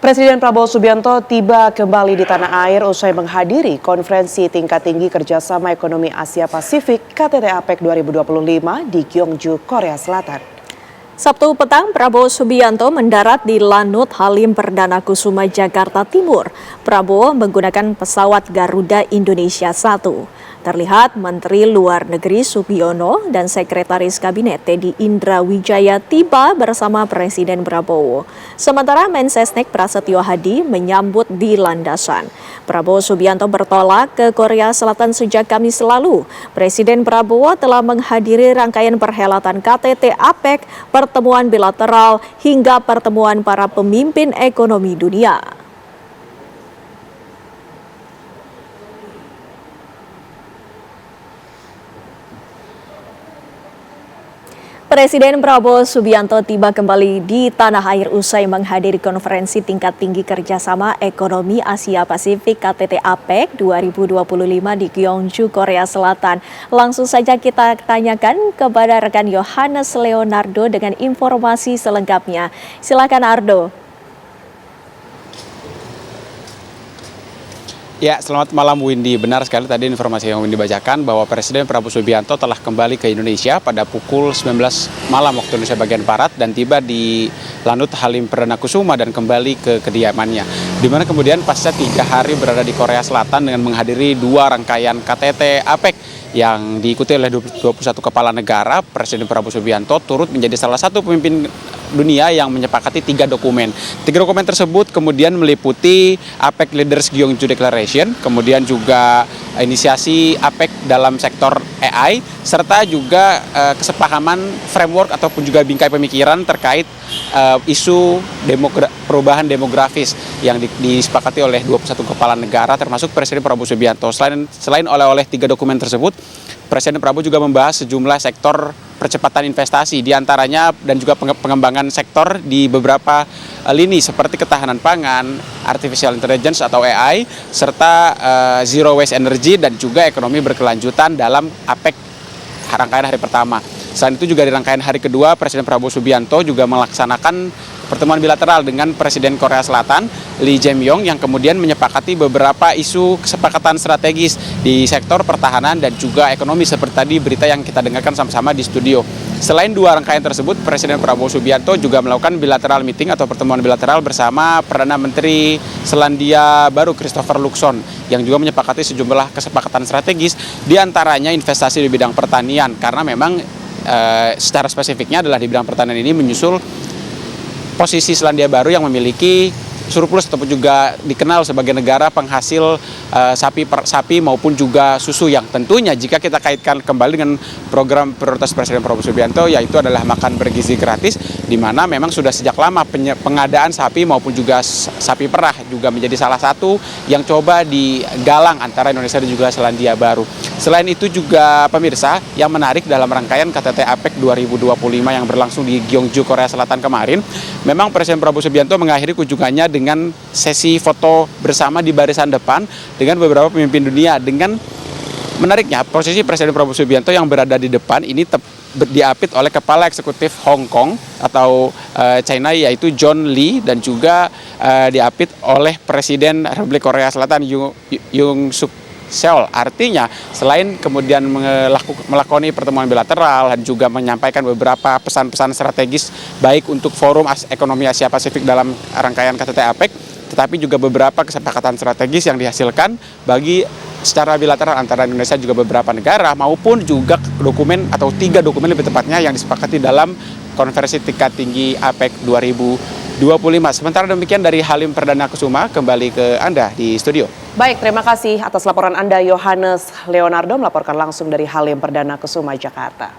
Presiden Prabowo Subianto tiba kembali di tanah air usai menghadiri konferensi tingkat tinggi kerjasama ekonomi Asia Pasifik KTT APEC 2025 di Gyeongju, Korea Selatan. Sabtu petang, Prabowo Subianto mendarat di Lanut Halim Perdana Kusuma, Jakarta Timur. Prabowo menggunakan pesawat Garuda Indonesia 1. Terlihat Menteri Luar Negeri Sugiono dan Sekretaris Kabinet Teddy Indra Wijaya tiba bersama Presiden Prabowo. Sementara Mensesnek Prasetyo Hadi menyambut di landasan. Prabowo Subianto bertolak ke Korea Selatan sejak Kamis lalu. Presiden Prabowo telah menghadiri rangkaian perhelatan KTT APEC, pertemuan bilateral, hingga pertemuan para pemimpin ekonomi dunia. Presiden Prabowo Subianto tiba kembali di tanah air usai menghadiri konferensi tingkat tinggi kerjasama ekonomi Asia Pasifik KTT APEC 2025 di Gyeongju, Korea Selatan. Langsung saja kita tanyakan kepada rekan Yohanes Leonardo dengan informasi selengkapnya. Silakan Ardo. Ya, selamat malam Windy. Benar sekali tadi informasi yang Windy bacakan bahwa Presiden Prabowo Subianto telah kembali ke Indonesia pada pukul 19 malam waktu Indonesia bagian Barat dan tiba di Lanut Halim Perdana Kusuma dan kembali ke kediamannya. Di mana kemudian pasca 3 hari berada di Korea Selatan dengan menghadiri 2 rangkaian KTT APEC yang diikuti oleh 21 kepala negara, Presiden Prabowo Subianto turut menjadi salah satu pemimpin dunia yang menyepakati 3 dokumen. 3 dokumen tersebut kemudian meliputi APEC Leaders Gyeongju Declaration, kemudian juga inisiasi APEC dalam sektor AI, serta juga kesepahaman framework ataupun juga bingkai pemikiran terkait isu perubahan demografis yang disepakati oleh 21 kepala negara termasuk Presiden Prabowo Subianto. Selain oleh 3 dokumen tersebut, Presiden Prabowo juga membahas sejumlah sektor percepatan investasi diantaranya dan juga pengembangan sektor di beberapa lini seperti ketahanan pangan, artificial intelligence atau AI, serta zero waste energy dan juga ekonomi berkelanjutan dalam APEC rangkaian hari pertama. Selain itu juga di rangkaian hari kedua, Presiden Prabowo Subianto juga melaksanakan pertemuan bilateral dengan Presiden Korea Selatan Lee Jae-myung yang kemudian menyepakati beberapa isu kesepakatan strategis di sektor pertahanan dan juga ekonomi seperti tadi berita yang kita dengarkan sama-sama di studio. Selain 2 rangkaian tersebut, Presiden Prabowo Subianto juga melakukan bilateral meeting atau pertemuan bilateral bersama Perdana Menteri Selandia Baru Christopher Luxon yang juga menyepakati sejumlah kesepakatan strategis diantaranya investasi di bidang pertanian karena memang secara spesifiknya adalah di bidang pertanian ini menyusul posisi Selandia Baru yang memiliki surplus ataupun juga dikenal sebagai negara penghasil sapi maupun juga susu yang tentunya jika kita kaitkan kembali dengan program prioritas Presiden Prabowo Subianto yaitu adalah makan bergizi gratis di mana memang sudah sejak lama pengadaan sapi maupun juga sapi perah juga menjadi salah satu yang coba digalang antara Indonesia dan juga Selandia Baru. Selain itu juga pemirsa yang menarik dalam rangkaian KTT APEC 2025 yang berlangsung di Gyeongju, Korea Selatan kemarin, memang Presiden Prabowo Subianto mengakhiri kunjungannya dengan sesi foto bersama di barisan depan dengan beberapa pemimpin dunia. Dengan menariknya, posisi Presiden Prabowo Subianto yang berada di depan ini diapit oleh Kepala Eksekutif Hong Kong atau China yaitu John Lee dan juga diapit oleh Presiden Republik Korea Selatan Yoon Suk Yeol. Artinya selain kemudian melakoni pertemuan bilateral dan juga menyampaikan beberapa pesan-pesan strategis baik untuk forum ekonomi Asia Pasifik dalam rangkaian KTT APEC, tetapi juga beberapa kesepakatan strategis yang dihasilkan bagi secara bilateral antara Indonesia juga beberapa negara maupun juga dokumen atau 3 dokumen lebih tepatnya yang disepakati dalam konferensi tingkat tinggi APEC 2025. Sementara demikian dari Halim Perdana Kusuma, kembali ke Anda di studio. Baik, terima kasih atas laporan Anda Yohanes Leonardo melaporkan langsung dari Halim Perdana Kusuma, Jakarta.